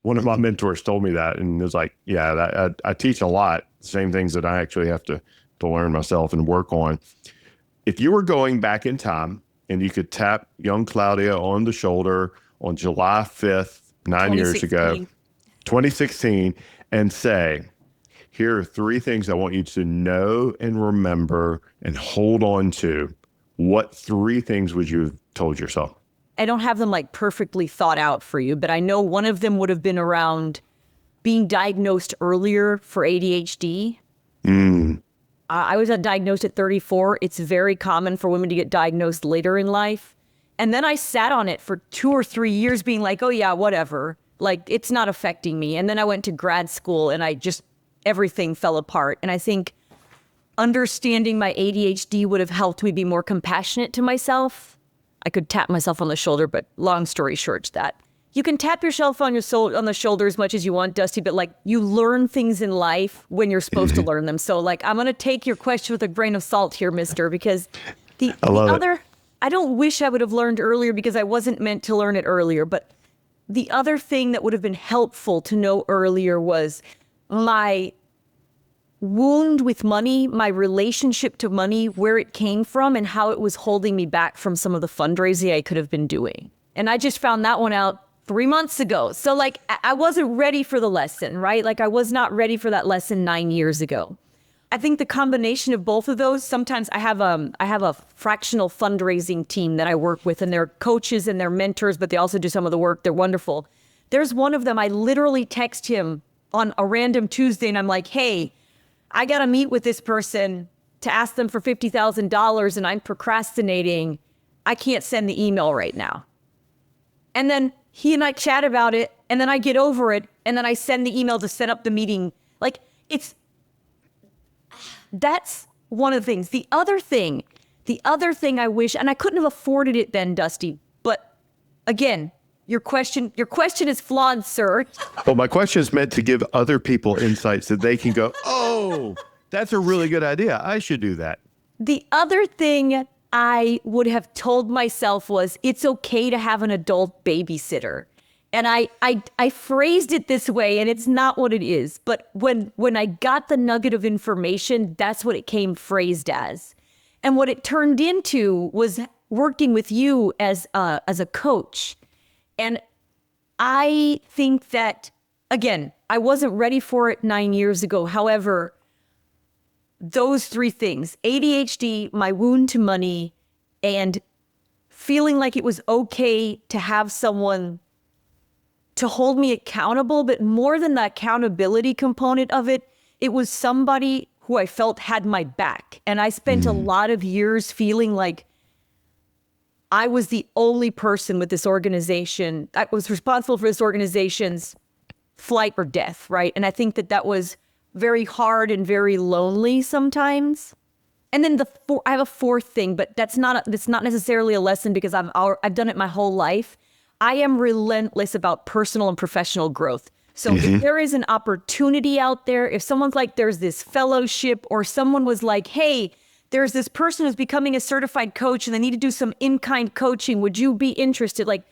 One of my mentors told me that, and it was like, yeah, I teach a lot, same things that I actually have to learn myself and work on. If you were going back in time and you could tap young Claudia on the shoulder on July 5th, 9 years ago, 2016. 2016, and say, here are three things I want you to know and remember and hold on to. What three things would you have told yourself? I don't have them like perfectly thought out for you, but I know one of them would have been around being diagnosed earlier for ADHD. Mm, I was diagnosed at 34. It's very common for women to get diagnosed later in life. And then I sat on it for 2 or 3 years being like, oh yeah, whatever. Like it's not affecting me. And then I went to grad school and everything fell apart. And I think understanding my ADHD would have helped me be more compassionate to myself. I could tap myself on the shoulder, but long story short, is that you can tap yourself on on the shoulder as much as you want, Dusty, but like you learn things in life when you're supposed to learn them. So like, I'm going to take your question with a grain of salt here, mister, because I the love it. other, I don't wish I would have learned earlier because I wasn't meant to learn it earlier. But the other thing that would have been helpful to know earlier was my wound with money, my relationship to money, where it came from and how it was holding me back from some of the fundraising I could have been doing. And I just found that one out 3 months ago. So like I wasn't ready for the lesson, right? Like I was not ready for that lesson 9 years ago. I think the combination of both of those, sometimes I have a fractional fundraising team that I work with, and they're coaches and they're mentors, but they also do some of the work. They're wonderful. There's one of them, I literally text him on a random Tuesday and I'm like, hey, I got to meet with this person to ask them for $50,000 and I'm procrastinating. I can't send the email right now. And then he and I chat about it, and then I get over it, and then I send the email to set up the meeting. Like that's one of the things. The other thing I wish, and I couldn't have afforded it then, Dusty, but again, your question is flawed, sir. Well, my question is meant to give other people insights that they can go, oh, that's a really good idea. I should do that. The other thing I would have told myself was it's okay to have an adult babysitter. And I phrased it this way, and it's not what it is. But when I got the nugget of information, that's what it came phrased as. And what it turned into was working with you as a coach. And I think that, again, I wasn't ready for it 9 years ago. However, those three things, ADHD, my wound to money, and feeling like it was okay to have someone to hold me accountable, but more than the accountability component of it, it was somebody who I felt had my back. And I spent a lot of years feeling like I was the only person with this organization that was responsible for this organization's flight or death, right? And I think that was very hard and very lonely sometimes. And then I have a fourth thing, but that's not necessarily a lesson because I've done it my whole life. I am relentless about personal and professional growth. So if there is an opportunity out there, if someone's like, there's this fellowship, or someone was like, hey, there's this person who's becoming a certified coach and they need to do some in-kind coaching, would you be interested? Like,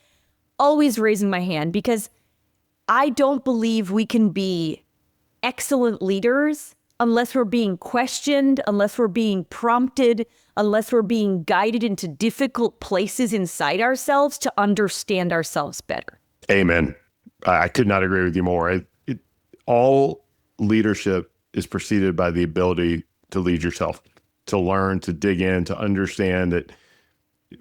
always raising my hand, because I don't believe we can be excellent leaders unless we're being questioned, unless we're being prompted, unless we're being guided into difficult places inside ourselves to understand ourselves better. Amen. I could not agree with you more. All leadership is preceded by the ability to lead yourself, to learn, to dig in, to understand that,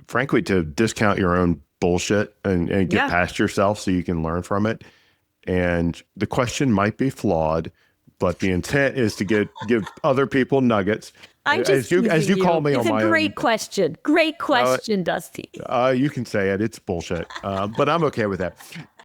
frankly, to discount your own bullshit and get past yourself so you can learn from it. And the question might be flawed, but the intent is to give other people nuggets. I'm just as you call me on my own. It's a great question. Great question, Dusty. You can say it. It's bullshit, but I'm okay with that.